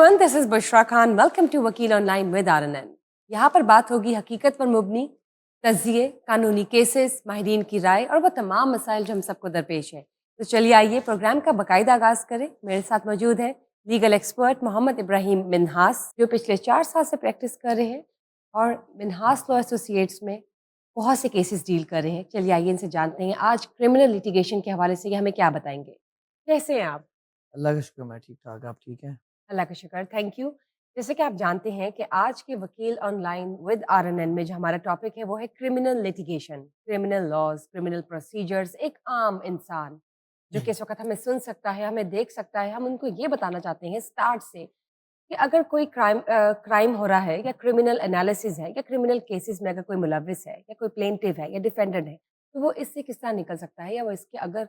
Everyone, this is Bushra Khan. Welcome to Vakil online with RNN. यहाँ पर बात होगी हकीकत पर मुबनी, तज्जिए, कानूनी केसेस, माहिरीन की राय और वो तमाम मसाइल जो हम सबको दरपेश है। तो चलिए आइए प्रोग्राम का बाकायदा आगाज़ करें। मेरे साथ मौजूद है लीगल एक्सपर्ट मोहम्मद इब्राहिम मिन्हास, जो पिछले 4 साल से प्रैक्टिस कर रहे हैं और मिन्हास लॉ एसोसिएट्स में बहुत से केसेस डील कर रहे हैं। चलिए आइए इनसे जानते हैं आज क्रिमिनल लिटिगेशन के हवाले से ये हमें क्या बताएंगे। कैसे हैं आप? अल्लाह का शुक्र, मैं ठीक ठाक। आप ठीक हैं? अल्लाह का शुक्र, थैंक यू। जैसे कि आप जानते हैं कि आज के वकील ऑनलाइन विद आरएनएन में जो हमारा टॉपिक है वो है criminal litigation, criminal laws, criminal procedures. एक आम इंसान जो कि इस वक्त हमें सुन सकता है, हमें देख सकता है, हम उनको ये बताना चाहते हैं स्टार्ट से कि अगर कोई क्राइम हो रहा है या क्रिमिनल एनालिसिस है या क्रिमिनल केसेस में अगर कोई मुलविस है या कोई प्लेंटिव है या डिफेंडेंट है, तो वो इससे किस तरह निकल सकता है, या वो इसके अगर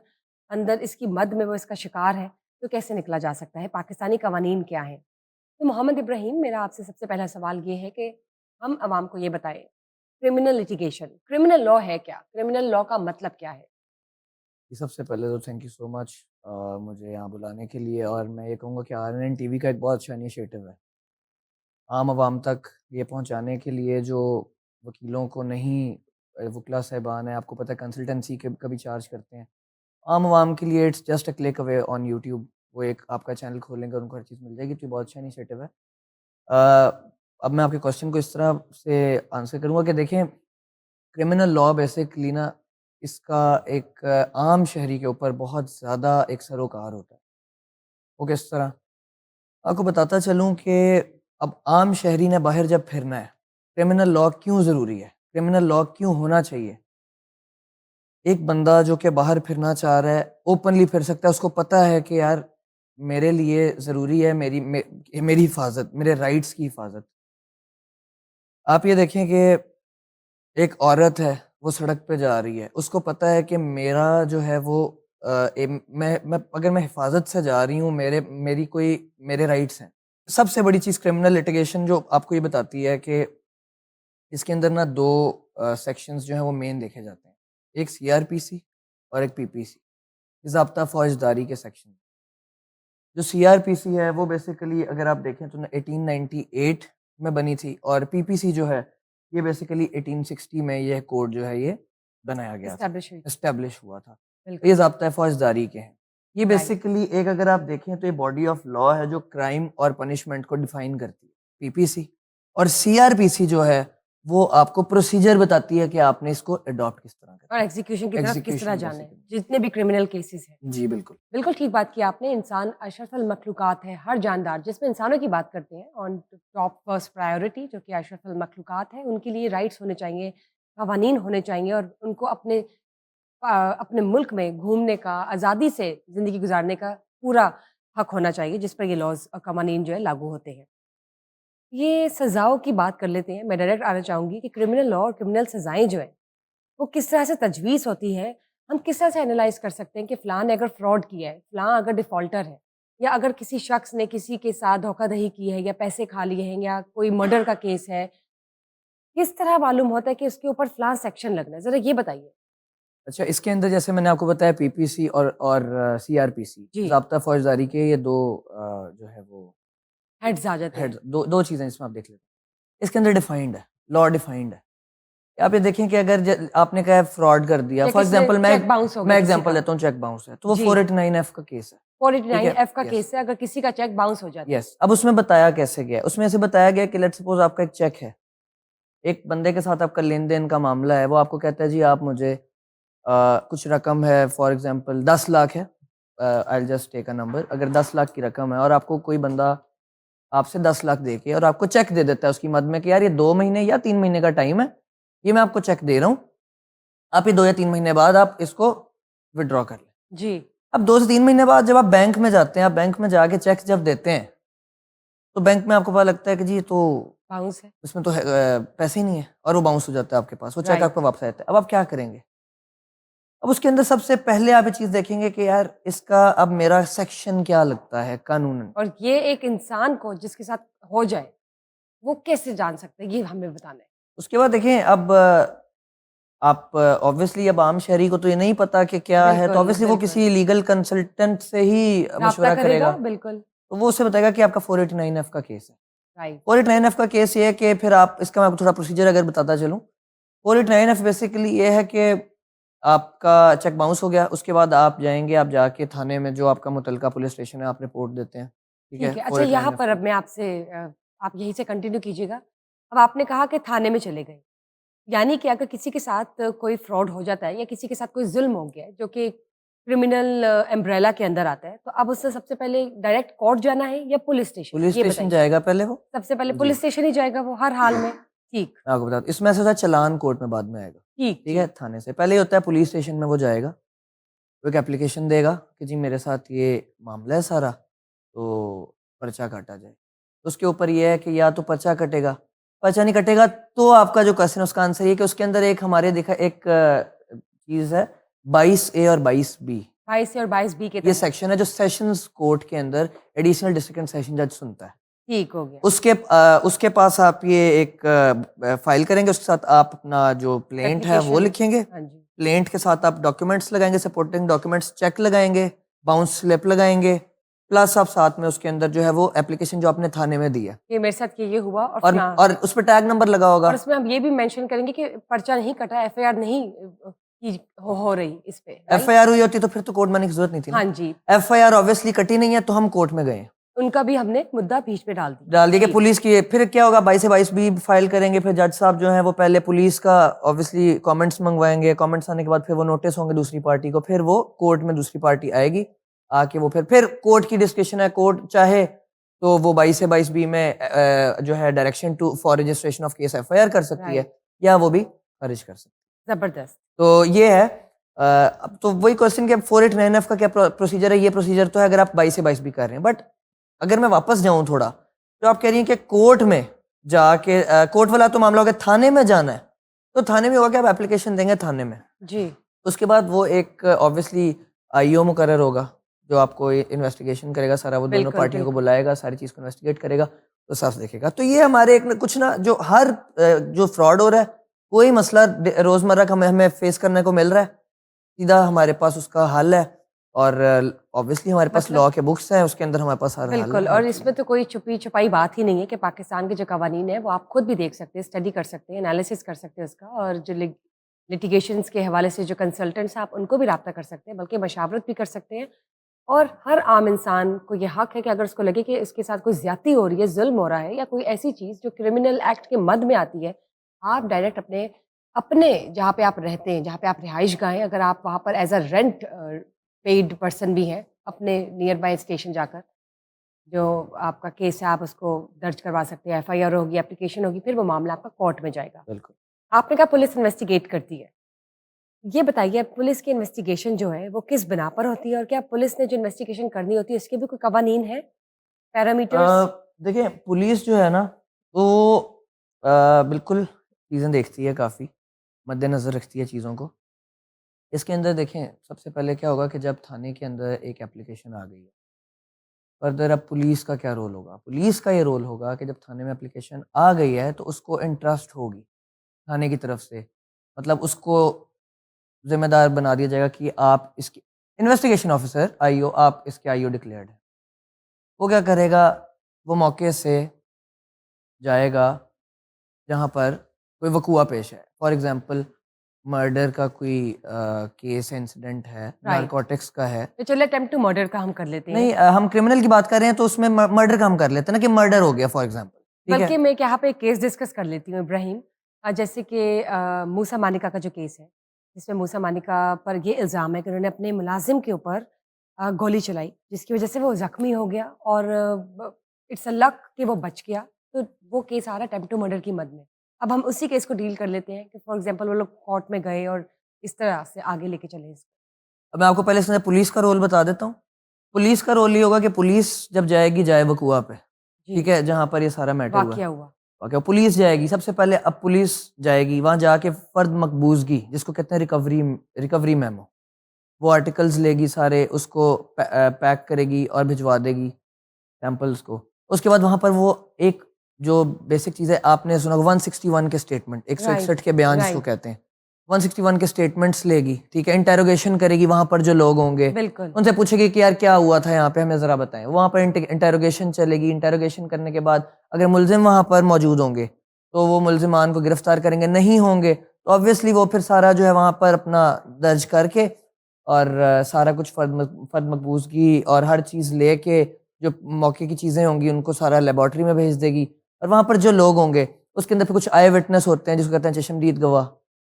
अंदर इसकी मद में वो इसका शिकार है तो कैसे निकला जा सकता है, पाकिस्तानी कवानीन क्या हैं। तो मोहम्मद इब्राहिम, मेरा आपसे सबसे पहला सवाल ये है कि हम आवाम को ये बताएं, क्रिमिनल लिटिगेशन, क्रिमिनल लॉ है क्या, क्रिमिनल लॉ का मतलब क्या है? जी, सबसे पहले तो थैंक यू सो मच मुझे यहाँ बुलाने के लिए। और मैं ये कहूँगा कि आरएनएन टीवी का एक बहुत अच्छा इनिशिएटिव है आम आवाम तक ये पहुँचाने के लिए, जो वकीलों को नहीं, वकला साहिबान है, आपको पता है कंसल्टेंसी के कभी चार्ज करते हैं, आम आवाम के लिए it's just a click away on YouTube. वो एक आपका चैनल खोलेंगे, उनको हर चीज़ मिल जाएगी। तो ये बहुत अच्छा इनिशिएटिव है। अब मैं आपके क्वेश्चन को इस तरह से आंसर करूँगा कि देखें, क्रिमिनल लॉ बेसिकली ना, इसका एक आम शहरी के ऊपर बहुत ज़्यादा एक सरोकार होता है। वो किस तरह? आपको बताता चलूँ कि अब आम शहरी ने बाहर जब फिरना है, क्रिमिनल लॉ क्यों ज़रूरी है? क्रिमिनल लॉ क्यों होना चाहिए? एक बंदा जो कि बाहर फिरना चाह रहा है, ओपनली फिर सकता है, उसको पता है कि यार मेरे लिए ज़रूरी है मेरी हिफ़ाज़त, मेरे राइट्स की हिफ़ाज़त। आप ये देखें कि एक औरत है, वो सड़क पे जा रही है, उसको पता है कि मेरा जो है वो मैं अगर मैं हिफाज़त से जा रही हूँ, मेरे राइट्स हैं। सबसे बड़ी चीज़ क्रिमिनल लिटिगेशन जो आपको ये बताती है कि इसके अंदर ना 2 सेक्शंस जो हैं वो मेन देखे जाते हैं। एक सीआरपीसी और एक पीपीसी, ज़ाब्ता फ़ौजदारी के सेक्शन। जो सीआरपीसी है वो बेसिकली अगर आप देखें तो 1898 में बनी थी, और पीपीसी जो है ये बेसिकली 1860 में यह कोड जो है ये बनाया गया था, एस्टेब्लिश हुई। एस्टेब्लिश हुआ था। तो बिल्कुल। ये ज़ाब्ता फौजदारी के हैं। ये राइट। बेसिकली एक, अगर आप देखें तो ये बॉडी ऑफ लॉ है जो क्राइम और पनिशमेंट को डिफाइन करती है, पीपीसी। और सीआरपीसी जो है वो आपको प्रोसीजर बताती है कि आपने इसको अडॉप्ट किस तरह और करना एग्जीक्यूशन की है, तरफ किस तरह एग्जीक्यूशन जाना कैसे है, करना जितने भी क्रिमिनल केसेस हैं। है। जी बिल्कुल। बिल्कुल ठीक बात की आपने। इंसान अशरफुल मखलूक़ात है, हर जानदार जिसमें इंसानों की बात करते हैं ऑन टॉप फर्स्ट प्रायोरिटी, जो कि अशरफुल मखलूक़ात है, उनके लिए राइट्स होने चाहिए, कवानीन होने चाहिए और उनको अपने मुल्क में घूमने का, आज़ादी से ज़िंदगी गुजारने का पूरा हक होना चाहिए, जिस पर ये लॉज़ और कवानीन जो है लागू होते हैं। ये सज़ाओं की बात कर लेते हैं। मैं डायरेक्ट आना चाहूँगी कि क्रिमिनल लॉ और क्रिमिनल सज़ाएँ जो हैं, वो किस तरह से तजवीज़ होती है। हम किस तरह से एनालाइज़ कर सकते हैं कि फ़लाँ ने अगर फ्रॉड किया है, फ़लाँ अगर डिफ़ॉल्टर है, या अगर किसी शख्स ने किसी के साथ धोखाधड़ी की है या पैसे खा लिए हैं या कोई मर्डर का केस है, किस तरह मालूम होता है कि उसके ऊपर फ़लाँ सेक्शन लगना है? ज़रा ये बताइए। अच्छा, इसके अंदर जैसे मैंने आपको बताया पीपीसी और सीआरपीसी, जी, ज़ाब्ता फ़ौजदारी के ये 2 जो है वो हेड्स आ जाते हैं। हेड्स, 2 चीज़ें इसमें आप देख लेते हैं। इसके अंदर डिफाइंड है, लॉ डिफाइंड है। आप ये देखें कि अगर आपने कहा फ्रॉड कर दिया, या फॉर किसी ने एग्जांपल चेक बाउंस हो गया मैं किसी एग्जांपल का। लेता हूँ, चेक बाउंस है, तो वो जी, 489 एफ का केस है। ठीक 489 है? एफ का यस, केस है, अगर किसी का चेक बाउंस हो जाता है। यस। अब उसमें बताया कैसे गया है? उसमें ऐसे बताया गया कि लेट्स सपोज़ आपका एक चेक है, एक बंदे के साथ आपका लेन-देन का मामला है, वो आपको कहता है जी आप मुझे कुछ रकम है, फॉर एग्जांपल 10 लाख है, I will just take a number, अगर 10 लाख की रकम है और आपको कोई बंदा आपसे 10 लाख दे के और आपको चेक दे देता है उसकी मद में कि यार ये 2 महीने या 3 महीने का टाइम है, ये मैं आपको चेक दे रहा हूँ, आप ये 2 या 3 महीने बाद आप इसको विथड्रॉ कर लें। जी, अब 2 से 3 महीने बाद जब आप बैंक में जाते हैं, आप बैंक में जाके चेक जब देते हैं, तो बैंक में आपको पता लगता है कि जी ये तो बाउंस है। इसमें तो पैसे ही नहीं है, और वो बाउंस हो जाता है आपके पास, वो चेक राइट। आपको वापस आ जाता है। अब आप क्या करेंगे? अब उसके अंदर सबसे पहले आप ये चीज़ देखेंगे कि यार इसका अब मेरा सेक्शन क्या लगता है कानूनन। और ये एक इंसान को जिसके साथ हो जाए, वो कैसे जान सकते हैं? ये हमें बताना है। उसके बाद देखें, अब आप ऑब्वियसली अब आम शहरी को तो ये नहीं पता कि क्या है, तो बिल्कुल, ऑब्वियसली वो बिल्कुल। किसी लीगल कंसल्टेंट से ही राब्ता मशवरा करेगा, करेगा। बिल्कुल। तो वो उसे बताएगा कि आपका 489F का केस है। राइट। 489F का केस ये है कि फिर आप इसका मैं आपको थोड़ा प्रोसीजर अगर बताता चलूँ। 489F बेसिकली ये है कि आपका चेक बाउंस हो गया, उसके बाद आप जाएँगे, आप जाके थाने में जो आपका मुतलका पुलिस स्टेशन है, आप रिपोर्ट देते हैं, ठीक है? ठीक है। अच्छा, यहाँ 489F पर की। अब मैं आपसे आप यहीं से कंटिन्यू कीजिएगा। अब आपने कहा कि थाने में चले गए। यानी कि अगर किसी के साथ कोई फ्रॉड हो जाता है या किसी के साथ कोई ज़ुल्म हो गया है, जो कि क्रिमिनल अम्ब्रेला के अंदर आता है, तो अब उससे सबसे पहले डायरेक्ट कोर्ट जाना है या पुलिस स्टेशन? पुलिस ये स्टेशन बताइए। जाएगा पहले वो। सबसे पहले जी, पुलिस स्टेशन ही जाएगा वो हर हाल में? ठीक, मैं आपको बताता हूँ। इसमें ऐसा होता है चालान कोर्ट में बाद में आएगा, ठीक, ठीक है? ठीक। थाने से पहले ये होता है पुलिस स्टेशन में वो जाएगा, वो एक एप्लीकेशन देगा कि जी मेरे साथ ये मामला है सारा, तो पर्चा काटा जाए। तो उसके ऊपर ये है कि या तो पर्चा कटेगा, पर्चा नहीं कटेगा तो आपका जो क्वेश्चन है उसका आंसर ये है कि उसके अंदर एक हमारे देखा एक चीज़ है 22A और 22B। 22 और 22 बी के ये तहत। सेक्शन है जो सेशंस कोर्ट के अंदर एडिशनल डिस्ट्रिक्ट एंड सेशन जज सुनता है। ठीक हो गया। उसके पास आप ये एक फाइल करेंगे, उसके साथ आप अपना जो प्लेंट है वो एप्लीकेशन। लिखेंगे। हाँ जी। प्लेंट के साथ आप डॉक्यूमेंट्स लगाएंगे, सपोर्टिंग डॉक्यूमेंट्स चेक लगाएंगे, बाउंस स्लिप लगाएंगे, प्लस आप साथ में उसके अंदर जो है वो एप्लीकेशन जो आपने थाने में दी है कि मेरे साथ ये हुआ और और फलाँ। और उस पे टैग नंबर लगा होगा। और उसमें हम ये भी मेंशन करेंगे कि पर्चा नहीं कटा, एफआईआर नहीं की हो रही इस पे, राइट? एफआईआर हुई होती तो फिर तो कोर्ट में आने की जरूरत नहीं थी हाँ ना। जी। एफआईआर ऑब्वियसली कटी नहीं है तो हम कोर्ट में गए, उनका भी हमने मुद्दा बीच में डाल दिया। डाल दिया कि ठीक। पुलिस की। फिर क्या होगा 22 से 22 भी फाइल करेंगे, फिर जज साहब जो है वो पहले पुलिस का ऑब्वियसली कमेंट्स मंगवाएंगे, कमेंट्स आने के बाद फिर वो नोटिस होंगे दूसरी पार्टी को, फिर वो कोर्ट में दूसरी पार्टी आएगी, आके वो फिर कोर्ट की डिस्कशन है। कोर्ट चाहे तो वो 22 से 22 बी में जो है direction to for registration of case FIR कर सकती है राइट। या वो भी खारिज कर सकती ज़बरदस्त। है। तो ये है अब तो वही क्वेश्चन कि अब 489F का क्या प्रोसीजर है। ये प्रोसीजर तो है अगर आप 22 से 22 भी कर रहे हैं, बट अगर मैं वापस जाऊं थोड़ा, तो आप कह रही हैं कि कोर्ट में जाके कोर्ट वाला तो मामला हो गया, थाने में जाना है तो थाने में होगा कि आप एप्लीकेशन देंगे थाने में, जी। उसके बाद वो एक ऑब्वियसली आईओ मुकर्रर होगा जो आपको इन्वेस्टिगेशन करेगा सारा, वो दोनों बिल्कुल, पार्टियों को बिल्कुल। बुलाएगा, सारी चीज़ को इन्वेस्टिगेट करेगा, तो साफ देखेगा। तो ये हमारे एक कुछ ना जो हर जो फ्रॉड हो रहा है, कोई मसला रोज़मर्रा का हमें फेस करने को मिल रहा है, सीधा हमारे पास उसका हल है। और ऑब्वियसली हमारे पास मतलब लॉ के बुक्स हैं, उसके अंदर हमारे पास हर हल है बिल्कुल, हर और चीज़। इसमें तो कोई छुपी-छुपाई बात ही नहीं है कि पाकिस्तान के जो कवानीन हैं, वो आप खुद भी देख सकते हैं, स्टडी कर सकते हैं, एनालिसिस कर सकते हैं उसका, और जो लिटिगेशंस के हवाले से जो कंसल्टेंट्स हैं, आप उनको भी राब्ता कर सकते हैं, बल्कि मशावरत भी कर सकते हैं। और हर आम इंसान को ये हक है कि अगर उसको लगे कि इसके साथ कोई ज़्यादती हो रही है, ज़ुल्म हो रहा है या कोई ऐसी चीज़ जो क्रिमिनल एक्ट के मद में आती है, आप डायरेक्ट अपने अपने जहाँ पे आप रहते हैं, जहाँ पे आप रिहाइशगाह हैं, अगर आप वहाँ पर as a rent paid person भी हैं, अपने नियर बाय स्टेशन जाकर, जो आपका केस है आप उसको दर्ज करवा सकते हैं, एफआईआर होगी, एप्लीकेशन होगी, फिर वो मामला आपका कोर्ट में जाएगा। बिल्कुल। आपने कहा पुलिस इन्वेस्टिगेट करती है। ये बताइए, पुलिस की इन्वेस्टिगेशन जो है वो किस बिना पर होती है, और क्या पुलिस ने जो इन्वेस्टिगेशन करनी होती है इसके भी कोई कवानीन है, पैरामीटर्स? देखिए पुलिस जो है ना वो बिल्कुल चीज़ें देखती है, काफ़ी मद्देनज़र रखती है चीज़ों को। इसके अंदर देखें सबसे पहले क्या होगा कि जब थाने के अंदर एक एप्लीकेशन आ गई है, फर्दर अब पुलिस का क्या रोल होगा? पुलिस का ये रोल होगा कि जब थाने में एप्लीकेशन आ गई है तो उसको इंट्रस्ट होगी थाने की तरफ से, मतलब उसको ज़िम्मेदार बना दिया जाएगा कि आप इसकी इन्वेस्टिगेशन ऑफिसर आईओ, आप इसके आईओ डिक्लेयर्ड हैं। वो क्या करेगा, वो मौके से जाएगा जहाँ पर कोई वक़ूआ पेश है। फॉर एग्ज़ाम्पल मर्डर का कोई केस है, इंसिडेंट है, राइट। नारकोटिक्स का है। तो चलिए अटेम्प्ट टू मर्डर का हम कर लेते हैं। नहीं हम क्रिमिनल की बात कर रहे हैं तो उसमें मर्डर का हम कर लेते हैं ना कि मर्डर हो गया फॉर एग्ज़ाम्पल, ठीक है? बल्कि मैं यहाँ पे एक केस डिस्कस कर लेती हूँ इब्राहिम। जैसे कि मूसा मानिका का जो केस है, जिसमें मूसा मानिका पर ये इल्ज़ाम है कि उन्होंने अपने मुलाज़िम के ऊपर गोली चलाई, जिसकी वज़ह से वो ज़ख्मी हो गया और इट्स अ लक कि वो बच गया। तो वो केस आ रहा है अटेम्प्ट टू मर्डर की मद में। अब हम उसी केस को डील कर लेते हैं कि फॉर एग्ज़ाम्पल वो लोग कोर्ट में गए और इस तरह से आगे लेके चले इसको। अब मैं आपको पहले इसमें पुलिस का रोल बता देता हूँ। पुलिस का रोल ये होगा कि पुलिस जब जाएगी जाए वक़ूआ पे, ठीक जी, है? जहाँ पर ये सारा मैटर हुआ है। वाक़या हुआ। ओके, पुलिस जाएगी सबसे पहले। अब पुलिस जाएगी वहाँ जाके फ़र्द मकबूज़गी जिसको कहते हैं रिकवरी मेमो, वो आर्टिकल्स लेगी सारे, उसको पैक करेगी और भिजवा देगी सैंपल्स को। उसके बाद वहाँ पर वो एक जो बेसिक चीज़ है आपने सुना होगा 161 के स्टेटमेंट, राइट, 161 के बयान जिसको राइट। कहते हैं। 161 के स्टेटमेंट्स लेगी, ठीक है, इंटेरोगेशन करेगी वहां पर जो लोग होंगे, बिल्कुल उनसे पूछेगी कि यार क्या हुआ था यहाँ पे, हमें जरा बताएं। वहां पर इंटेरोगेशन चलेगी। इंटेरोगेशन करने के बाद अगर मुलजिम वहां पर मौजूद होंगे तो वो मुलजिमान को गिरफ्तार करेंगे, नहीं होंगे तो ऑब्वियसली वो फिर सारा जो है वहां पर अपना दर्ज करके और सारा कुछ फर्द मकबूजगी और हर चीज़ लेके जो मौके की चीज़ें होंगी उनको सारा लेबॉर्ट्री में भेज देगी। और वहाँ पर जो लोग होंगे उसके अंदर फिर कुछ आई विटनेस होते हैं जिसको कहते हैं चश्मदीद गवाह,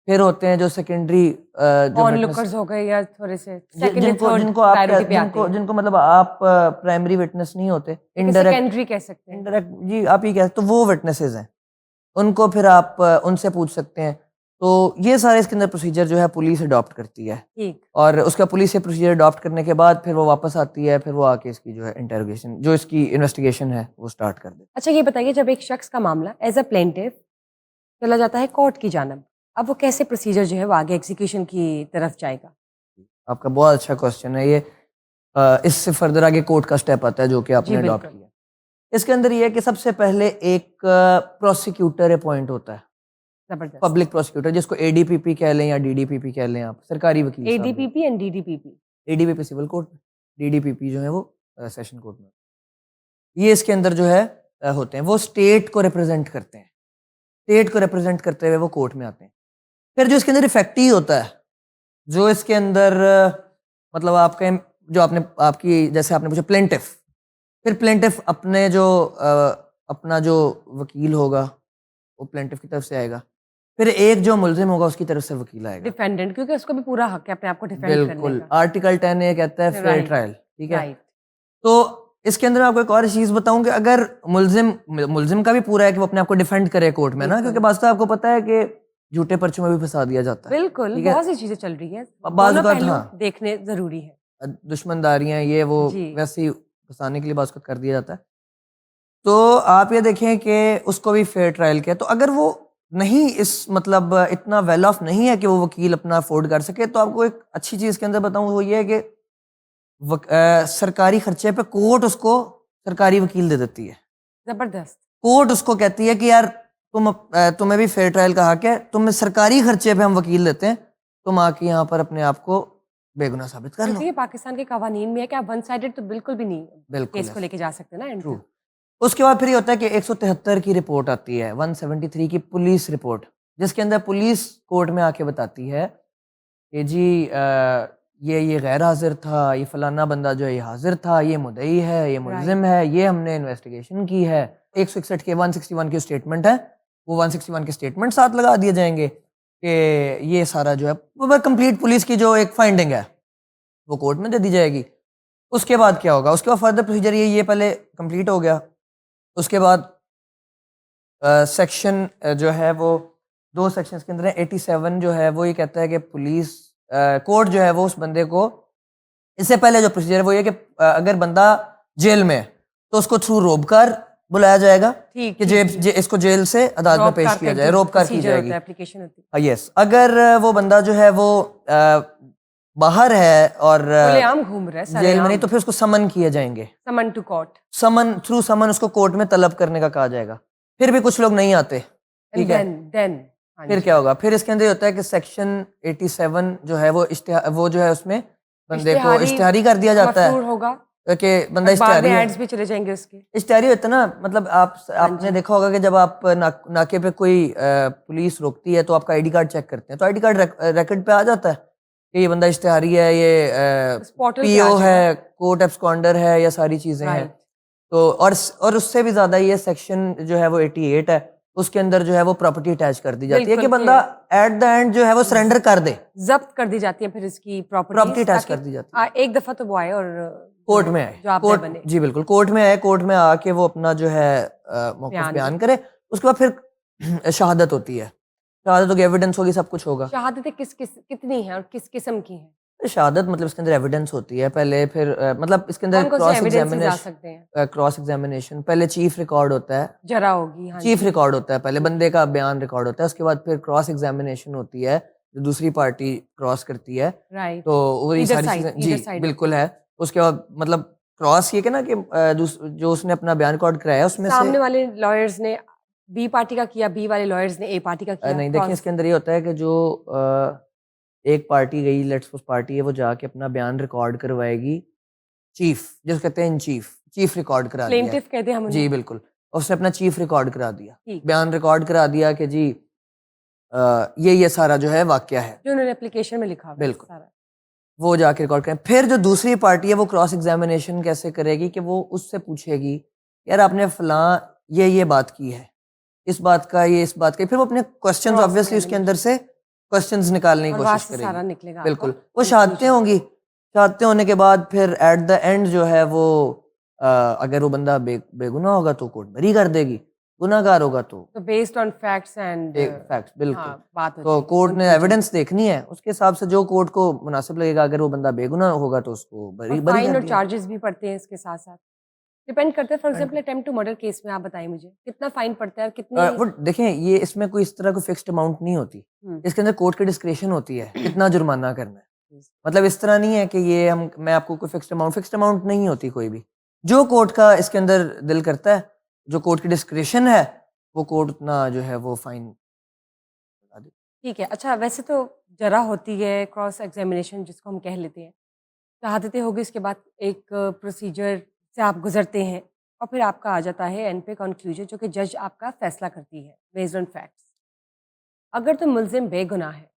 फिर होते हैं जो सेकेंडरी जो ऑन विटनेस लुकर्स हो गए या थोड़े से सेकंड एंड जिनको थर्ड जिनको आप प्रायोरिटी पे आते जिनको हैं, जिनको मतलब आप प्राइमरी विटनेस नहीं होते, इनडायरेक्ट सेकेंडरी कह सकते हैं। इनडायरेक्ट जी आप ही कह, तो वो विटनेसेस हैं, उनको फिर आप उनसे पूछ सकते हैं। तो ये सारे इसके अंदर प्रोसीजर जो है पुलिस अडॉप्ट करती है ठीक। और उसका पुलिस ये प्रोसीजर अडॉप्ट करने के बाद फिर वो वापस आती है, फिर वो आके इसकी जो है इंटेरोगेशन जो इसकी इन्वेस्टिगेशन है वो स्टार्ट कर देती है। अच्छा ये बताइए, जब एक शख्स का मामला एज अ प्लेंटिव चला जाता है कोर्ट की जानब, अब वो कैसे प्रोसीजर जो है वो आगे एग्जीक्यूशन की तरफ जाएगा? आपका बहुत अच्छा क्वेश्चन है ये। इससे फर्दर आगे कोर्ट का स्टेप आता है जो कि आपने जी अडॉप्ट बिल्कुल। किया। इसके अंदर ये है कि सबसे पहले एक प्रोसिक्यूटर अपॉइंट होता है, जबरदस्त। पब्लिक प्रोसिक्यूटर, जिसको एडीपीपी कह लें या डीडीपीपी कह लें, आप सरकारी वकील साहब। एडीपीपी एंड डीडीपीपी। एडीपीपी सिविल कोर्ट में, डीडीपीपी जो है वो सेशन कोर्ट में। ये इसके अंदर जो है होते हैं, वो स्टेट को रिप्रेजेंट करते हैं, स्टेट को रिप्रेजेंट करते हुए वो कोर्ट में आते हैं। फिर जो इसके अंदर इफेक्टिव होता है, जो इसके अंदर मतलब आपके जो आपने आपकी जैसे आपने पूछा प्लेंटिफ, फिर प्लेंटिफ अपने जो अपना जो वकील होगा वो प्लेंटिफ की तरफ से आएगा, फिर एक जो मुलजिम होगा उसकी तरफ से वकील आएगा। डिफेंडेंट, क्योंकि उसको भी पूरा हक है अपने आप को डिफेंड करने बिल्कुल, का। आर्टिकल 10 ये कहता है फेयर राइट ट्रायल, ठीक है। राइट। तो इसके अंदर मैं आपको एक और चीज बताऊं कि अगर मुलजिम मुलजिम का भी पूरा है कि वो अपने आप को डिफेंड करे कोर्ट में ना, क्योंकि बात तो आपको पता है कि झूठे पर्चों में भी फंसा दिया जाता है, बिल्कुल, ठीक है। बहुत सी चीजें चल रही है, बाज़ दोनों औक़ात पहलू हाँ, देखने जरूरी है। दुश्मनदारियां ये वो जी वैसे ही फंसाने के लिए बाज़ औक़ात कर दिया जाता है। तो आप ये देखें कि उसको भी फेयर ट्रायल किया, तो अगर वो नहीं इस मतलब इतना वेल ऑफ नहीं है कि वो वकील अपना अफोर्ड कर सके, तो आपको एक अच्छी चीज़ के अंदर बताऊं वो ये है कि सरकारी खर्चे पे कोर्ट उसको सरकारी वकील दे देती है। जबरदस्त। कोर्ट उसको कहती है कि यार तुम्हें भी फेयर ट्रायल का हक है, तुम्हें सरकारी खर्चे पे हम वकील देते हैं, तुम आके यहाँ पर अपने आप को बेगुनाह साबित कर लो। क्योंकि पाकिस्तान के कवानीन में है कि आप वन साइडेड तो बिल्कुल भी नहीं बिल्कुल केस को लेके जा सकते ना एंड ट्रू। तक। उसके बाद फिर ये होता है कि 173 की रिपोर्ट आती है, 173 की पुलिस रिपोर्ट, जिसके अंदर पुलिस कोर्ट में आके बताती है कि जी ये गैर हाजिर था, ये फलाना बंदा जो है ये हाजिर था, ये मुद्दई है, ये मुलजिम है, ये हमने इन्वेस्टिगेशन की है। 161 के 161 की स्टेटमेंट है, वो 161 के स्टेटमेंट साथ लगा दिए जाएंगे कि ये सारा जो है वो कंप्लीट पुलिस की जो एक फाइंडिंग है वो कोर्ट में दे दी जाएगी। उसके बाद क्या होगा, उसके बाद फर्दर प्रोसीजर ये पहले कंप्लीट हो गया। उसके बाद सेक्शन जो है वो दो सेक्शंस के अंदर है। 87 जो है वो ये कहता है कि पुलिस कोर्ट जो है वो उस बंदे को, इससे पहले जो प्रोसीजर है वो ये कि अगर बंदा जेल में है तो उसको थ्रू रोबकार बुलाया जाएगा ठीक कि इसको जेल से अदालत में पेश किया जाए, रोबकार की जाएगी। एप्लीकेशन होती है। यस, अगर वो बंदा जो है वो बाहर है और खुलेआम घूम रहा है, जेल में नहीं, सरेआम। तो फिर उसको समन किए जाएंगे, समन टू कोर्ट। थ्रू समन उसको कोर्ट में तलब करने का कहा जाएगा। फिर भी कुछ लोग नहीं आते, ठीक है। देन फिर क्या होगा, फिर इसके अंदर ये होता है कि सेक्शन 87 जो है वो जो है उसमें बंदे को इश्तिहारी कर दिया जाता है होगा कि बंदा बाद इश्तिहारी में है। एड्स भी चले जाएंगे उसके। इश्तिहारी होता है ना, मतलब आपने देखा होगा कि जब आप नाके पे कोई पुलिस रोकती है तो आपका आईडी कार्ड चेक करते हैं, तो आईडी कार्ड रिकॉर्ड पे आ जाता है कि ये बंदा इश्तिहारी है, ये पीओ है, कोर्ट एब्सकॉन्डर है, या सारी चीजें हैं। तो और उससे भी ज्यादा ये सेक्शन जो है वो 88 है, उसके अंदर जो है वो प्रॉपर्टी अटैच कर दी जाती है कि बंदा एट द एंड जो है वो सरेंडर कर दे, जब्त कर दी जाती है फिर इसकी प्रॉपर्टी अटैच कर दी जाती है। एक दफा तो वो आए और कोर्ट में आए, कोर्ट जी बिल्कुल कोर्ट में आए, कोर्ट में आके वो अपना जो है मौक़िफ़ बयान करे। उसके बाद फिर शहादत होती है, शहादत होगी, एविडेंस होगी, सब कुछ होगा। शहादतें कितनी हैं और किस किस्म की हैं? शहादत मतलब इसके अंदर एविडेंस होती है पहले, फिर मतलब इसके अंदर क्रॉस एग्जामिनेशन, पहले चीफ रिकॉर्ड होता है, जरा होगी हाँ चीफ रिकॉर्ड होता है, पहले बंदे का बयान रिकॉर्ड होता है, उसके बाद फिर क्रॉस एग्जामिनेशन होती है जो दूसरी पार्टी क्रॉस करती है। राइट, तो वही सारी चीजें जी बिल्कुल है। उसके बाद मतलब क्रॉस ये कि ना कि जो उसने अपना बयान रिकॉर्ड कराया उसमें सामने वाले लॉयर्स ने बी पार्टी का किया, बी वाले लॉयर्स ने ए पार्टी का किया, नहीं देखिए क्रॉस इसके अंदर ये होता है कि जो एक पार्टी गई, लेट्स सपोज पार्टी है, वो जाके अपना बयान रिकॉर्ड करवाएगी चीफ, जिसको कहते हैं इन चीफ, चीफ रिकॉर्ड करा दिया है। प्लेंटिफ कहते हैं हम जी उन्हें। बिल्कुल, उसने अपना चीफ रिकॉर्ड करा दिया, ठीक, बयान रिकॉर्ड करा दिया कि जी ये सारा जो है वाकया है, जो उन्होंने एप्लीकेशन में लिखा हुआ है बिल्कुल। सारा। वो जाके रिकॉर्ड करें। फिर जो दूसरी पार्टी है वो क्रॉस एग्जामिनेशन कैसे करेगी कि वो उससे पूछेगी यार आपने फलां ये बात की है, इस बात का ये, इस बात का, फिर वो अपने क्वेश्चंस क्रॉस ऑब्वियसली उसके अंदर से क्वेश्चंस निकालने की और कोशिश वहाँ से करेगी। सारा निकलेगा बिल्कुल, आपका वो शहादतें कंक्लूजन। होंगी, शहादतें होने के बाद फिर एट द एंड जो है वो अगर वो बंदा बेगुनाह होगा तो कोर्ट बरी कर देगी, गुनाहगार होगा तो तो बेस्ड ऑन फैक्ट्स एंड एक फैक्ट्स, बिल्कुल। हाँ, बात हो तो जाएगी, कोर्ट ने कंक्लूजन। एविडेंस देखनी है, उसके हिसाब से जो कोर्ट को मुनासिब लगेगा, अगर वो बंदा बेगुनाह होगा तो उसको और बरी बरी फाइन कर और दिया। चार्जेस भी पड़ते हैं इसके साथ-साथ। डिपेंड करता है, for Depend example attempt to murder case में आप बताइए मुझे, कितना फाइन पड़ता है और वो कितनी देखें ये इसमें कोई इस तरह कोई फिक्स्ड अमाउंट नहीं होती, हुँ। इसके अंदर कोर्ट की डिस्क्रेशन होती है कितना जुर्माना करना है। मतलब इस तरह नहीं है कि ये मैं आपको कोई फिक्स्ड अमाउंट नहीं होती कोई भी, जो कोर्ट का इसके अंदर दिल करता है, जो कोर्ट की डिस्क्रेशन है, वो कोर्ट उतना जो है वो फाइन लगा दे। ठीक है। अच्छा, वैसे तो जरा होती है क्रॉस एग्जामिनेशन जिसको हम कह लेते हैं। शहादतें होगी, उसके बाद एक प्रोसीजर से आप गुज़रते हैं और फिर आपका आ जाता है एंड पे कंक्लूजन, जो कि जज आपका फैसला करती है बेस्ड ऑन फैक्ट्स। अगर तो मुल्ज़िम बेगुनाह है,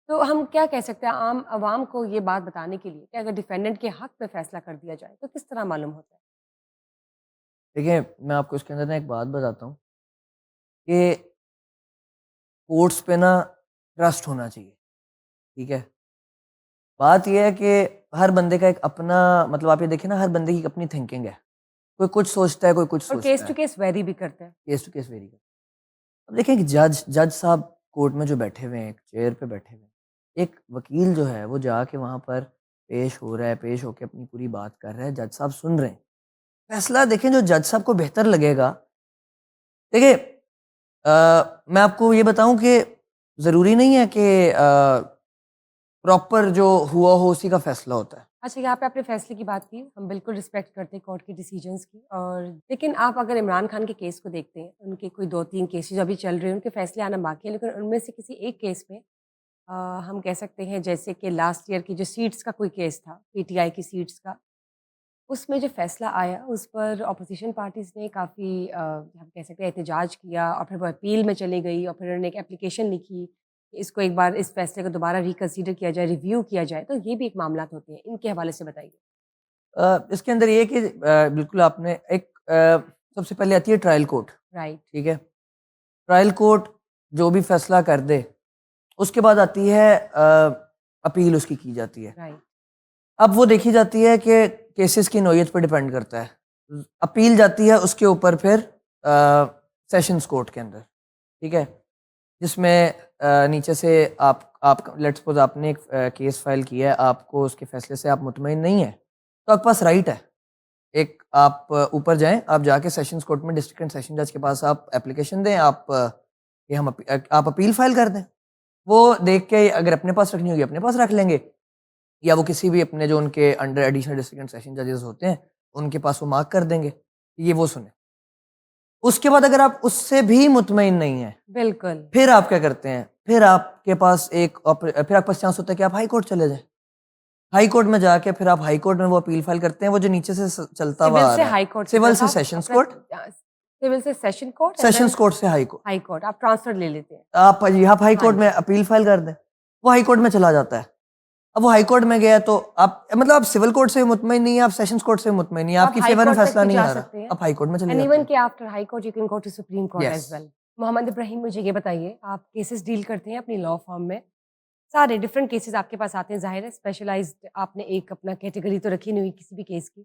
तो हम क्या कह सकते हैं आम आवाम को ये बात बताने के लिए कि अगर डिफेंडेंट के हक में फैसला कर दिया जाए, तो किस तरह मालूम होता है? देखिए मैं आपको इसके अंदर ना एक बात बताता हूँ कि कोर्ट्स पे ना ट्रस्ट होना चाहिए, ठीक है। बात ये है कि हर बंदे का एक अपना, मतलब आप ये देखिए ना, हर बंदे की अपनी थिंकिंग है, कोई कुछ सोचता है, कोई कुछ और केस सोचता टू है, केस वेरी भी करता है। केस टू केस वेरी करता है। अब देखें कि जज साहब कोर्ट में जो बैठे हुए हैं, एक चेयर पे बैठे हुए हैं, एक वकील जो है वो जाके वहाँ पर पेश हो रहा है, पेश होके अपनी पूरी बात कर रहा है, जज साहब सुन रहे हैं, फैसला देखें जो जज साहब को बेहतर लगेगा। देखिए मैं आपको ये बताऊं कि ज़रूरी नहीं है कि प्रॉपर जो हुआ हो उसी का फैसला होता है। अच्छा, यहाँ पे आपने फैसले की बात की, हम बिल्कुल रिस्पेक्ट करते हैं कोर्ट के डिसीजंस की। और लेकिन आप अगर इमरान खान के केस को देखते हैं, उनके कोई 2-3 केसेज़ अभी चल रहे हैं, उनके फैसले आना बाकी है, लेकिन उनमें से किसी एक केस में हम कह सकते हैं जैसे कि लास्ट ईयर की जो सीट्स का कोई केस था, पीटीआई की सीट्स का, उसमें जो फैसला आया उस पर ऑपोजिशन पार्टीज़ ने काफ़ी हम कह सकते हैं एहतजाज किया और फिर वो अपील में चली गई और फिर उन्होंने एक एप्लीकेशन लिखी कि इसको एक बार इस फैसले को दोबारा रिकंसीडर किया जाए, रिव्यू किया जाए। तो ये भी एक मामलात होते हैं, इनके हवाले से बताइए। इसके अंदर ये है कि बिल्कुल आपने एक सबसे पहले आती है ट्रायल कोर्ट, राइट, ठीक है? ट्रायल कोर्ट जो भी फैसला कर दे, उसके बाद आती है अपील उसकी की जाती है। राइट। अब वो देखी जाती है कि केसेस की नौयत पर डिपेंड करता है। अपील जाती है उसके ऊपर फिर सेशंस कोर्ट के अंदर, ठीक है? जिसमें नीचे से आप लेट्स सपोज़ आपने एक केस फाइल किया है, आपको उसके फैसले से आप मुतमईन नहीं हैं, तो आपके पास राइट है। एक आप ऊपर जाएँ, आप जाके सेशंस कोर्ट में डिस्ट्रिक्ट एंड सेशन जज के पास आप एप्लीकेशन दें, आप अपील फाइल कर दें। वो देख के अगर अपने पास रखनी होगी अपने पास रख लेंगे, या वो किसी भी अपने जो उनके under additional district and session जजेस होते हैं, उनके पास वो मार्क कर देंगे, ये वो सुने। उसके बाद अगर आप उससे भी मुतमईन नहीं हैं, बिल्कुल। फिर आप क्या करते हैं? फिर आपके पास चांस होता है कि आप हाई कोर्ट चले जाएँ। हाई कोर्ट में जाके फिर आप हाई कोर्ट में वो अपील फाइल करते हैं, वो जो नीचे से चलता हुआ सिविल आ से रहा है। हाई कोर्ट की सिविल तरफ से आप सेशंस अपना कोर्ट, सिविल से session court and sessions then court से हाई कोर्ट। हाई कोर्ट आप ट्रांसफर ले लेते हैं। आप हाई हाँ कोर्ट में जी। अपील फाइल कर दें, वो हाई कोर्ट में चला जाता है। अब वो हाई कोर्ट में गया तो आप मतलब आप सिविल कोर्ट से भी मुतमईन नहीं है, आप सेशंस कोर्ट से भी मुतमईन नहीं है, तो आप आपकी हाई फेवर में कोर्ट तक फैसला भी नहीं जा आ रहा, सकते हैं आप हाई कोर्ट में चले एंड जाते इवन हैं। के after high court you can go to supreme court yes. As well. Mohammed Ibrahim, मुझे ये बताइए, आप केसेस डील करते हैं अपनी लॉ फर्म में, सारे डिफरेंट केसेस आपके पास आते हैं, ज़ाहिर है स्पेशलाइज़्ड आपने एक अपना कैटेगरी तो रखी नहीं हुई किसी भी केस की।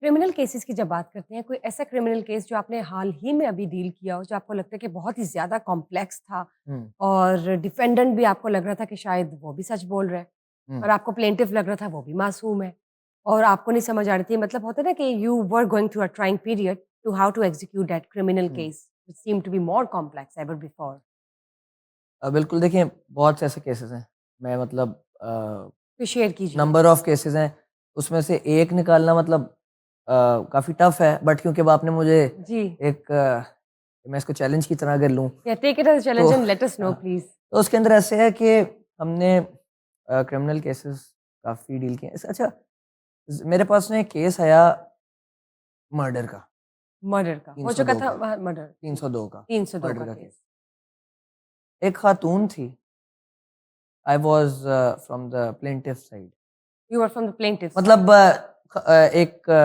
क्रिमिनल केसेस की जब बात करते हैं, कोई ऐसा क्रिमिनल केस जो आपने हाल ही में अभी डील किया हो, जो आपको लगता है कि बहुत ही ज़्यादा कॉम्प्लेक्स था हुँ, और डिफेंडेंट भी आपको लग रहा था कि शायद वो भी सच बोल रहा है हुँ। और आपको प्लेंटिफ लग रहा था वो भी मासूम है और आपको नहीं समझ आ रही थी, मतलब होता है ना कि you were going through a trying period to how to execute that criminal hmm. Case which seemed to be more complex ever before. बिल्कुल देखिए बहुत से ऐसे केसेस हैं, मैं मतलब तो शेयर कीजिए। नंबर ऑफ केसेस हैं, उसमें से एक निकालना मतलब काफ़ी टफ है, बट क्योंकि अब आपने मुझे जी। एक मैं इसको चैलेंज की तरह अगर लूँ take it as a challenge तो एंड लेट अस नो हाँ, प्लीज। तो उसके अंदर ऐसे है कि हमने क्रिमिनल केसेस काफ़ी डील किए हैं। अच्छा, मेरे पास ना एक केस आया मर्डर का, मर्डर का हो चुका 302 था, का, मर्डर 302 का 302 मर्डर का का केस। केस। एक खातून थी, I was from the plaintiff side. You are from the plaintiff side. मतलब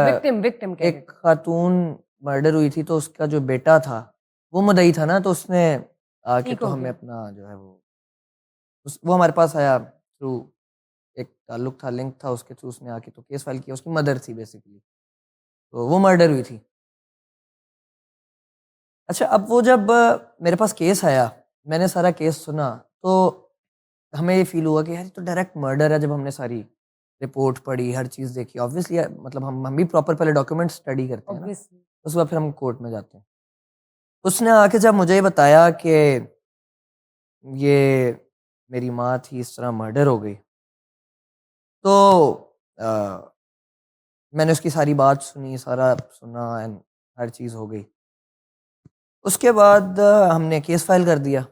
विक्टिम विक्टिम कह रहे एक थे। खातून मर्डर हुई थी, तो उसका जो बेटा था वो मुद्दई था ना, तो उसने आके ठीक तो हो हमें गया। अपना जो है वो हमारे पास आया थ्रू एक ताल्लुक था, लिंक था, उसके थ्रू उसने आके तो केस फाइल किया। उसकी मदर थी बेसिकली, तो वो मर्डर हुई थी। अच्छा, अब वो जब मेरे पास केस आया, मैंने सारा केस सुना, तो हमें ये फील हुआ कि यार ये तो डायरेक्ट मर्डर है। जब हमने सारी रिपोर्ट पढ़ी, हर चीज़ देखी, ऑब्वियसली मतलब हम भी प्रॉपर पहले डॉक्यूमेंट स्टडी करते हैं ना, ऑब्वियसली। उसके बाद फिर हम कोर्ट में जाते हैं। उसने आके जब मुझे ये बताया कि ये मेरी माँ थी, इस तरह मर्डर हो गई, तो मैंने उसकी सारी बात सुनी, सारा सुना एंड हर चीज़ हो गई। उसके बाद हमने केस फाइल कर दिया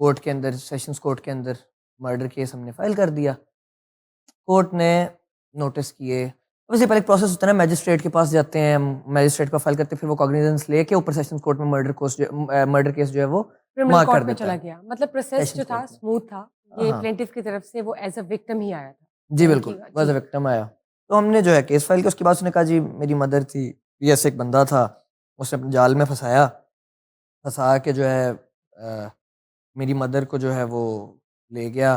कोर्ट के अंदर, सेशंस कोर्ट के अंदर मर्डर केस हमने फाइल कर दिया। कोर्ट ने नोटिस किए। वैसे पहले एक प्रोसेस होता है ना, मैजिस्ट्रेट के पास जाते हैं, हम मैजिस्ट्रेट का फाइल करते हैं, फिर वो कॉग्निजेंस लेके ऊपर सेशंस कोर्ट में मर्डर केस जो है वो क्रिमिनल मार्क कर कोर्ट में देता चला है गया, मतलब प्रोसेस सेशंस जो था कोर्ट में। स्मूथ था। ये हाँ, प्लेंटिफ की तरफ से वो एज अ विक्टिम ही आया था, जी यानी कि बिल्कुल, वैसे जी। विक्टिम आया। तो हमने जो है केस फाइल किया। उसके बाद उसने कहा जी मेरी मदर थी, ये ऐसे एक बंदा था, उसने अपने जाल में फंसाया, फंसा के जो है मेरी मदर को जो है वो ले गया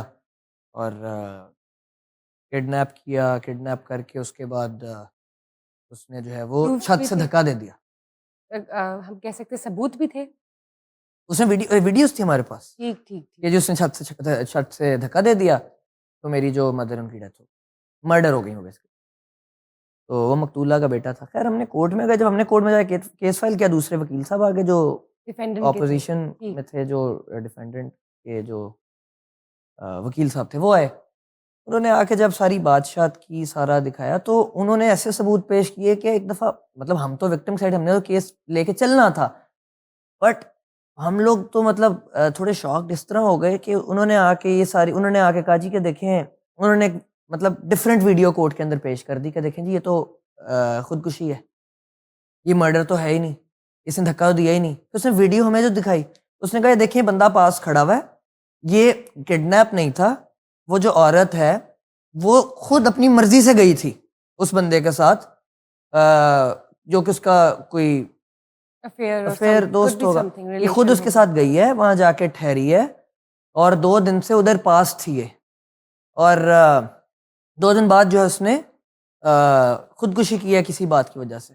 और किडनैप किया। किडनैप करके उसके बाद उसने जो है वो प्रूफ्स छत भी से थे। धक्का दे दिया। हम कह सकते हैं सबूत भी थे। उसने वीडियोज़ थी हमारे पास, ठीक ठीक ठीक। ये जो उसने छत से धक्का दे दिया, तो मेरी जो मदर उनकी डेथ हो मर्डर हो गई वो बेसिकली। तो वो मकतूला का बेटा था। खैर हमने कोर्ट में गए, जब हमने कोर्ट में जाके केस फाइल किया, दूसरे वकील साहब आगे जो डिफेंडेंट के थे ऑपोजिशन ठीक। में थे, जो डिफेंडेंट के जो वकील साहब थे वो आए। उन्होंने आके जब सारी बात-शात की, सारा दिखाया, तो उन्होंने ऐसे सबूत पेश किए कि एक दफ़ा मतलब हम तो विक्टिम साइड, हमने तो केस लेके चलना था। बट हम लोग तो मतलब थोड़े शॉक्ड इस तरह हो गए कि उन्होंने आके कहा जी कि देखें, उन्होंने मतलब डिफरेंट वीडियो कोर्ट के अंदर पेश कर दी कि देखें जी ये तो खुदकुशी है, ये मर्डर तो है ही नहीं, इसने धक्का तो दिया ही नहीं। तो उसने वीडियो हमें जो दिखाई, उसने कहा ये देखिए बंदा पास खड़ा हुआ है, ये किडनैप नहीं था, वो जो औरत है वो खुद अपनी मर्जी से गई थी उस बंदे के साथ, जो कि उसका कोई अफेयर और अफेयर कुड दोस्त बी होगा। समथिंग ये खुद रिलेशन उसके होगा। साथ गई है, वहां जाके ठहरी है, और 2 दिन से उधर पास थी ये। और 2 दिन बाद जो है उसने खुदकुशी की है किसी बात की वजह से।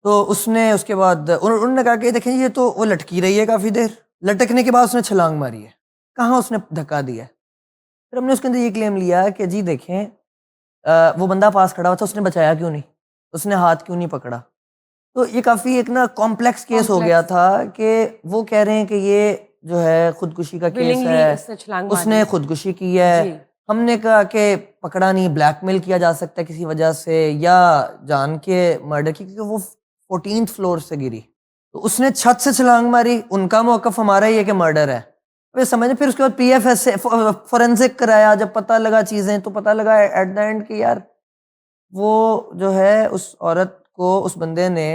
तो उसने उसके बाद उन्होंने कहा कि देखें ये तो वो लटकी रही है काफ़ी देर, लटकने के बाद उसने छलांग मारी है। कहाँ उसने धक्का दिया है? फिर हमने उसके अंदर ये क्लेम लिया कि जी देखें, वो बंदा पास खड़ा हुआ था, उसने बचाया क्यों नहीं? उसने हाथ क्यों नहीं पकड़ा? तो ये काफ़ी एक ना कॉम्प्लेक्स केस हो गया कॉम्प्लेक्स था कि वो कह रहे हैं कि ये जो है खुदकुशी का केस विलिंगली है, उसने छलांग उसने मारी। खुदकुशी की है। जी। हमने कहा कि पकड़ा नहीं, ब्लैकमेल किया जा सकता है किसी वजह से, या जान के मर्डर की, क्योंकि वो 14th फ्लोर से गिरी। तो उसने छत से छलांग मारी, उनका मौक़िफ़ हमारा ही है कि मर्डर है। वे समझे, फिर उसके बाद पीएफएस से फॉरेंसिक कराया, जब पता लगा चीज़ें, तो पता लगा एट द एंड कि यार वो जो है उस औरत को उस बंदे ने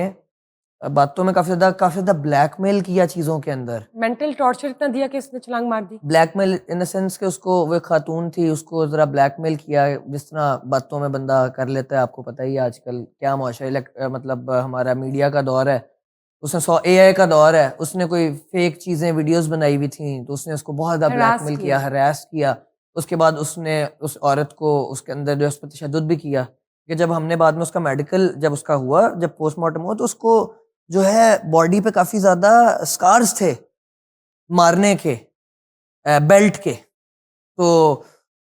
बातों में काफ़ी ज़्यादा ब्लैकमेल किया चीज़ों के अंदर। मेंटल टॉर्चर इतना दिया कि उसने छलांग मार दी। ब्लैकमेल इन द सेंस कि उसको, वो एक खातून थी, उसको ज़रा ब्लैकमेल किया, जिस तरह बातों में बंदा कर लेता है। आपको पता ही है आजकल क्या मुआशरा मतलब हमारा मीडिया का दौर है। उसने एआई का दौर है, उसने कोई फेक चीज़ें वीडियोज़ बनाई हुई थी, तो उसने उसको बहुत ज़्यादा हरास ब्लैकमेल किया, किया। हरास किया। उसके बाद उसने उस औरत को उसके अंदर जो है उस पे तशद्दुद भी किया, कि जब हमने बाद में उसका मेडिकल जब उसका हुआ, जब पोस्टमार्टम हुआ, तो उसको जो है बॉडी पे काफ़ी ज़्यादा स्कार्स थे मारने के, बेल्ट के। तो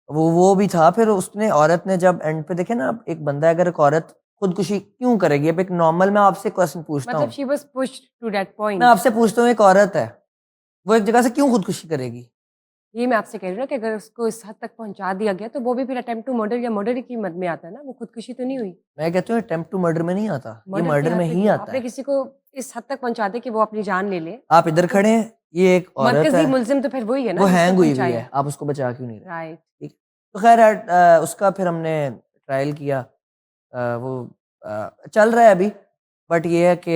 वो भी था। फिर उसने, औरत ने जब एंड पे देखे ना, एक बंदा अगर एक औरत खुदकुशी क्यों करेगी? अब एक नॉर्मल, मैं आपसे क्वेश्चन पूछता मतलब हूँ, she was pushed to that मैं पॉइंट। आपसे पूछता हूँ, एक औरत है, वो एक जगह से क्यों खुदकुशी करेगी? ये मैं आपसे कह रही हूँ ना कि अगर उसको इस हद तक पहुंचा दिया गया तो वो भी फिर अटेम्प्ट टू मर्डर या मर्डर की मद में आता है ना, वो खुदकुशी तो नहीं हुई। मैं कहती हूँ अटेम्प्ट टू मर्डर में नहीं आता, ये मर्डर के मर्डर हद में पे ही क्यों? आता आपने है। किसी को इस हद तक पहुँचा दे कि वो अपनी जान ले ले। आप इधर खड़े हैं, ये एक औरत मरकज़ी है, मुल्ज़िम तो फिर वही है ना वो जिसने हैंग हुई हुई पहुँचाया। है, आप उसको बचा क्यों नहीं रहे? राइट। ठीक। तो ख़ैर उसका फिर हमने ट्रायल किया। वो चल रहा है अभी, बट ये है कि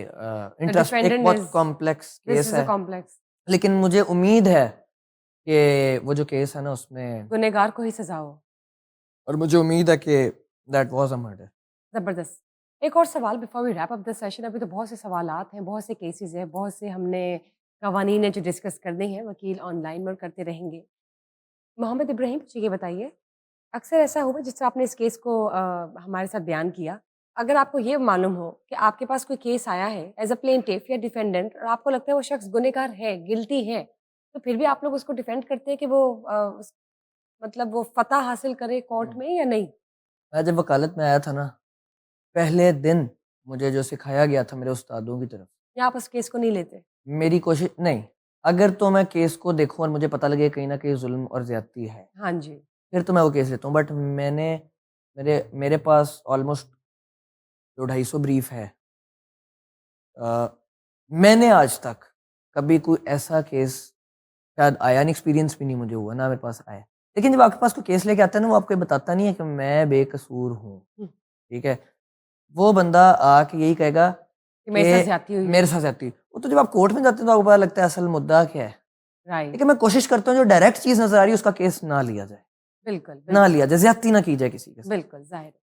द इंटरेस्ट एक डिफेंडेंट बहुत is complex this case is a है, कॉम्प्लेक्स। लेकिन मुझे उम्मीद है कि वो जो केस है ना उसमें, गुनहगार को ही सज़ा हो। और मुझे उम्मीद है कि दैट वाज़ अ मर्डर। ज़बरदस्त। एक और सवाल before we wrap up this session, अभी तो बहुत से सवालात हैं, बहुत से केसेज़ हैं, बहुत से हमने कवानीन हैं जो डिस्कस करने हैं, वकील ऑनलाइन में और करते रहेंगे। मोहम्मद इब्राहिम मुझे ये बताइए, अक्सर ऐसा हुआ जिस तरह आपने इस केस को हमारे साथ बयान किया, अगर आपको ये मालूम हो कि आपके पास कोई केस आया है एज़ अ प्लेंटिफ या डिफेंडेंट और आपको लगता है वो शख्स गुनहगार है, गिल्टी है, तो फिर भी आप लोग उसको डिफेंड करते हैं कि वो मतलब वो फ़तह हासिल करे कोर्ट हुँ। में या नहीं? मैं जब वकालत में आया था ना, पहले दिन मुझे जो सिखाया गया था मेरे उस्तादों की तरफ, या आप उस केस को नहीं लेते? मेरी कोशिश नहीं, अगर तो मैं केस को देखूँ और मुझे पता लगे कहीं न कहीं ज़ुल्म और ज़्यादती है, हाँ जी। फिर तो मैं वो केस लेता हूँ। बट मेरे मेरे पास ऑलमोस्ट 2-250 ब्रीफ है। अ, मैंने आज तक कभी कोई ऐसा केस शायद आया नहीं, एक्सपीरियंस भी नहीं मुझे हुआ, ना मेरे पास आया। लेकिन जब आपके पास कोई केस लेके आता है ना, वो आपको ये बताता नहीं है कि मैं बेकसूर हूँ, हुँ, ठीक है? वो बंदा आके यही कहेगा कि मेरे साथ कि ज़्यादती हुई है। मेरे साथ ज़्यादती हुई। वो तो जब आप कोर्ट में जाते हैं तो आपको पता लगता है असल मुद्दा क्या है। राइट। लेकिन मैं कोशिश करता हूँ जो डायरेक्ट चीज़ नज़र आ रही है उसका केस ना लिया जाए, बिल्कुल, ना बिल्कुल, लिया जाए, ज़्यादती ना की जाए किसी के साथ। बिल्कुल, ज़ाहिर है।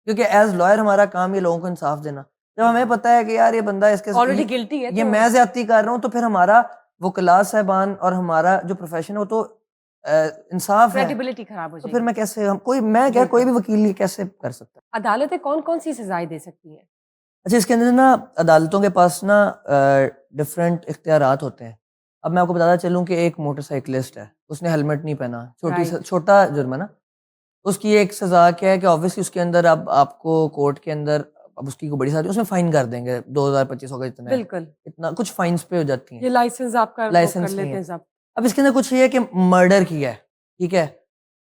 क्योंकि एज़ लॉयर हमारा काम ये लोगों को इंसाफ देना। जब हमें पता है कि यार ये बंदा इसके ऑलरेडी गिल्टी है ये तो मैं ज़्यादती कर रहा हूँ, तो फिर हमारा वकला साहिबान और हमारा जो प्रोफ़ेशन है वो तो इंसाफ है। क्रेडिबिलिटी खराब हो तो फिर जाएगी। मैं कैसे हम कोई मैं क्या कोई बिल्कुल। भी वकील ये कैसे कर सकता है? अदालतें कौन-कौन सी सज़ाएँ दे सकती हैं? अच्छा, इसके अंदर ना अदालतों के पास ना डिफरेंट इख्तियारात होते हैं। अब मैं आपको बताता चलूँ कि एक मोटरसाइकिलिस्ट है, उसने हेलमेट नहीं पहना, राइट, छोटा जुर्माना। उसकी एक सज़ा क्या है कि ऑब्वियसली उसके अंदर अब आपको कोर्ट के अंदर अब उसकी कोई बड़ी सारी उसमें फ़ाइन कर देंगे 2000-2500 का जितना है, बिल्कुल। इतना कुछ फ़ाइन्स पे हो जाती हैं, ये लाइसेंस आपका वो कर लाइसेंस नहीं लेते है। हैं ज़ब्त। अब इसके अंदर कुछ ये है कि मर्डर किया है, ठीक है?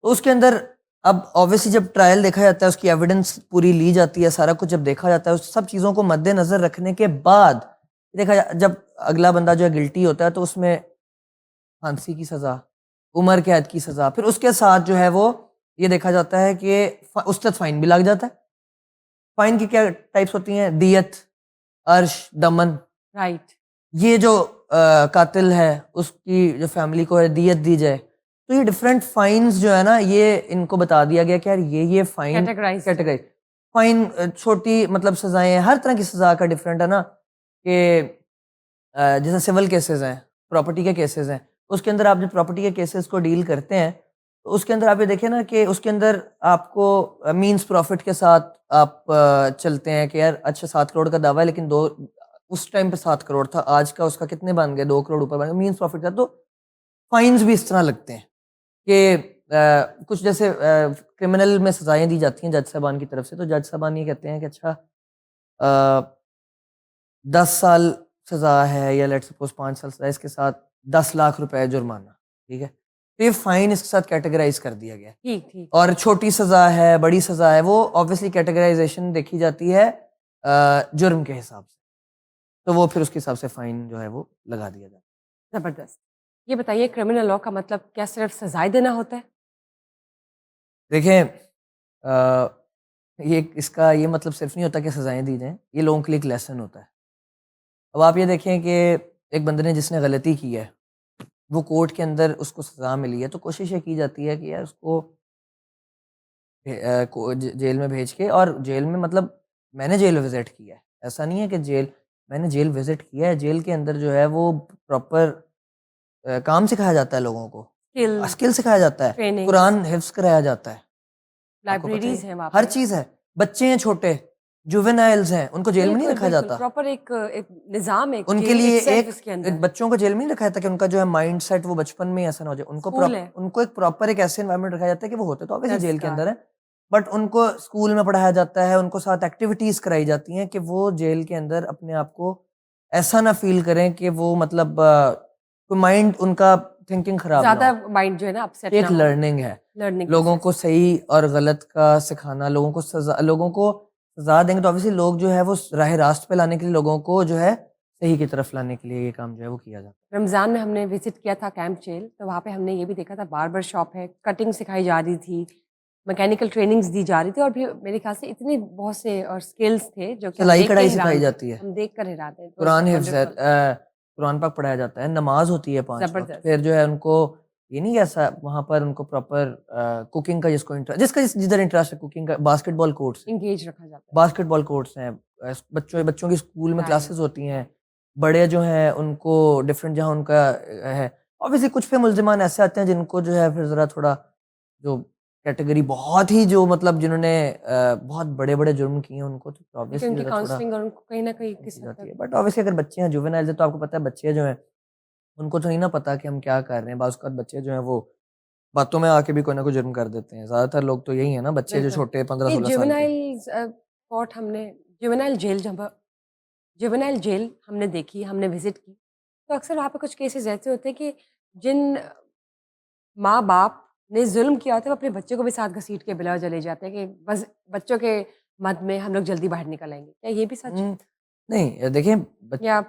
तो उसके अंदर अब ऑब्वियसली जब ट्रायल देखा जाता है, उसकी एविडेंस पूरी ली जाती है, सारा कुछ जब देखा जाता है, उस सब चीज़ों को मद्देनज़र रखने के बाद जब अगला बंदा जो है गिल्टी होता है, तो उसमें फांसी की सज़ा, उम्र कैद की सज़ा, फिर उसके साथ जो है वो ये देखा जाता है कि उसके साथ फ़ाइन भी लग जाता है। फ़ाइन की क्या टाइप्स होती हैं? दियत, अर्श, दमन। राइट, ये जो कातिल है उसकी जो फैमिली को है दियत दी जाए। तो ये डिफरेंट फाइन्स जो है ना ये इनको बता दिया गया कि यार ये फाइन कैटेगराइज़्ड है। कैटेगरी फाइन छोटी मतलब सज़ाएँ हैं, हर तरह की सज़ा का डिफरेंट है ना कि जैसे सिविल केसेस हैं, प्रॉपर्टी के केसेस हैं, उसके अंदर आप जब प्रॉपर्टी के केसेस को डील करते हैं, तो उसके अंदर आप ये देखिए ना कि उसके अंदर आपको मीन्स प्रॉफिट के साथ आप चलते हैं कि यार अच्छा 7 करोड़ का दावा है लेकिन 2 उस टाइम पे 7 करोड़ था, आज का उसका कितने बन गए 2 करोड़ ऊपर बन गए, मीन्स प्रॉफिट था। तो फाइन्स भी इस तरह लगते हैं कि कुछ जैसे क्रिमिनल में सज़ाएँ दी जाती हैं जज साहबान की तरफ से, तो जज साहबान ये कहते हैं कि अच्छा 10 साल सज़ा है या लेट्स सपोज़ 5 साल सज़ा है, इसके साथ 10 लाख रुपए जुर्माना, ठीक है? तो ये फ़ाइन इसके साथ कैटेगराइज़ कर दिया गया है। ठीक, ठीक। और छोटी सज़ा है, बड़ी सज़ा है, वो ऑब्वियसली कैटेगराइज़ेशन देखी जाती है जुर्म के हिसाब से। तो वो फिर उसके हिसाब से फ़ाइन जो है वो लगा दिया जाता है। ज़बरदस्त। ये बताइए क्रिमिनल लॉ का मतलब क्या सिर्फ़ सज़ाएँ देना होता है? देखिए ये इसका ये मतलब सिर्फ़ नहीं होता कि सज़ाएँ दी जाएँ, ये लोगों के लिए एक लेसन होता है। अब आप ये देखें कि एक बंदे ने जिसने गलती की है, वो कोर्ट के अंदर उसको सज़ा मिली है, तो कोशिश ये की जाती है कि यार उसको को जेल में भेज के और जेल में मतलब मैंने जेल विज़िट किया है। ऐसा नहीं है कि मैंने जेल विज़िट किया है, जेल के अंदर जो है वो प्रॉपर काम सिखाया जाता है लोगों को, स्किल्स, स्किल सिखाया जाता है, ट्रेनिंग्स, कुरान हिफ्ज़ कराया जाता है। आपको पता ही लाइब्रेरीज़ है, हैं वहाँ हर पे। चीज़ है। बच्चे हैं छोटे, जुवेनाइल्स हैं, उनको जेल में नहीं बिल्कुल, रखा बिल्कुल। जाता। प्रॉपर एक एक निज़ाम है, एक उनके जेल लिए इटसेल्फ एक उसके एक अंदर। बच्चों को जेल में नहीं रखा जाता कि उनका जो है माइंडसेट वो बचपन में ही ऐसा ना हो जाए। स्कूल है, उनको एक प्रॉपर एक ऐसे एनवायरनमेंट रखा जाता है कि वो होते तो ऑब्वियसली जेल के दरसगाह अंदर है। है, बट उनको स्कूल में पढ़ाया जाता है, उनको साथ एक्टिविटीज़ कराई जाती हैं कि वो जेल के अंदर अपने आप को ऐसा ना फ़ील करें कि वो मतलब कोई माइंड उनका थिंकिंग खराब ना ज़्यादा हो। माइंड जो है ना अपसेट ये ना एक हो, लर्निंग है। लर्निंग लोगों प्रोसेस को है। सही और गलत का सिखाना, लोगों को सज़ा देंगे तो ऑब्वियसली लोग जो है वो राह रास्त पे लाने के लिए लोगों को जो है सही की तरफ लाने के लिए ये काम जो है वो किया जाता है। रमज़ान में हमने विज़िट किया था कैंप जेल, तो वहाँ पे हमने ये भी देखा था बार्बर शॉप है, कटिंग सिखाई जा रही थी, मैकेनिकल ट्रेनिंग्स दी जा रही थी और भी मेरे ख़्याल से इतने बहुत से और स्किल्स थे जो कि हम सिलाई देख के कढ़ाई हैरान सिखाई थे। जाती है, हम देख कर हैरान थे। इट वाज़ कुरान हिफ्ज़ है, वंडरफुल, कुरान पाक पढ़ाया जाता है, नमाज़ होती है 5 वक़्त, ज़बरदस्त, फिर जो है उनको ये नहीं ऐसा वहाँ पर उनको प्रॉपर कुकिंग का जिसका जिधर इंटरेस्ट है कुकिंग का बास्केटबॉल कोर्ट्स हैं। एंगेज रखा जाता है। बास्केटबॉल कोर्ट्स हैं, बच्चों की स्कूल में राइट, क्लासेस होती हैं, बड़े जो हैं उनको डिफरेंट जहाँ उनका है। ऑब्वियसली कुछ पे मुल्ज़िमान ऐसे आते हैं जिनको जो है फिर ज़रा थोड़ा जो कैटेगरी बहुत ही जो मतलब जिन्होंने बहुत बड़े-बड़े जुर्म किए हैं उनको तो क्योंकि ऑब्वियसली उनकी ज़रा थोड़ा काउंसलिंग और उनको कहीं न कहीं की किस हद जाती तक है। बट ऑब्वियसली अगर बच्चे हैं जुवेनाइल्स है तो आपको पता है बच्चे जो हैं उनको तो नहीं ना पता कि हम क्या कर रहे हैं। बाज़ औक़ात बच्चे जो हैं वो बातों में आके भी कोई ना कोई जुर्म कर देते हैं। ज़्यादातर लोग तो यही है ना बच्चे जो बिल्कुल। छोटे ये 15-16 साल के। जुवेनाइल्स कोर्ट हमने जुवेनाइल जेल जब जुवेनाइल जेल हमने देखी, हमने विज़िट की, तो अक्सर वहाँ पे कुछ केसेज़ ऐसे होते हैं कि जिन माँ-बाप ने ज़ुल्म किया होता है, वो अपने बच्चों को भी साथ घसीट के बिला चले जाते हैं कि बस बच्चों के मद में हम लोग जल्दी बाहर निकल आएँगे। क्या ये भी सच है? हुँ, नहीं देखिए या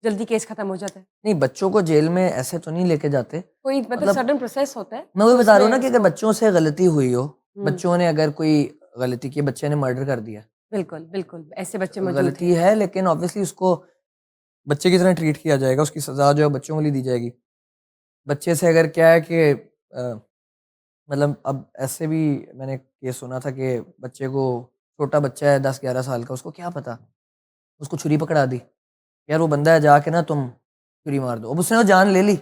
जल्दी केस खत्म हो जाता है? नहीं, बच्चों को जेल में ऐसे तो नहीं लेके जाते। कोई मतलब मतलब सडन प्रोसेस होता है, मैं वही तो बता रहा हूँ उसमें ना कि अगर उसको बच्चों से गलती हुई हो, हुँ, बच्चों ने अगर कोई गलती की, बच्चे ने मर्डर कर दिया, बिल्कुल, बिल्कुल, ऐसे बच्चे मौजूद गलती हैं। है लेकिन ऑब्वियसली उसको बच्चे की तरह ट्रीट किया जाएगा, उसकी सज़ा जो है बच्चों के लिए दी जाएगी। बच्चे से अगर क्या है कि मतलब अब ऐसे भी मैंने केस सुना था कि बच्चे को छोटा बच्चा है 10-11 साल का, उसको क्या पता? उसको छुरी पकड़ा दी, यार वो बंदा है जाके ना तुम छुरी मार दो। अब उसने वो जान ले ली,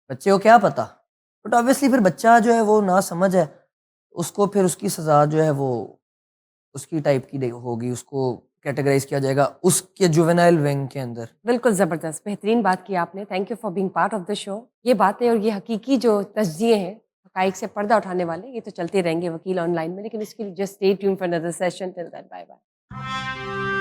बच्चे को क्या पता? बट ऑब्वियसली फिर बच्चा जो है वो नासमझ है, उसको फिर उसकी सज़ा जो है वो उसकी टाइप की दे होगी, उसको कैटेगराइज़ किया जाएगा उसके जुवेनाइल विंग के अंदर। बिल्कुल ज़बरदस्त, बेहतरीन बात की आपने। Thank you for being part of the show. ये बातें और ये हकीकी जो तज्ज़िये हैं, हक़ाइक़ से पर्दा उठाने वाले, ये तो चलते रहेंगे वकील ऑनलाइन में, लेकिन इसके लिए just stay tuned for another session. Till then bye bye.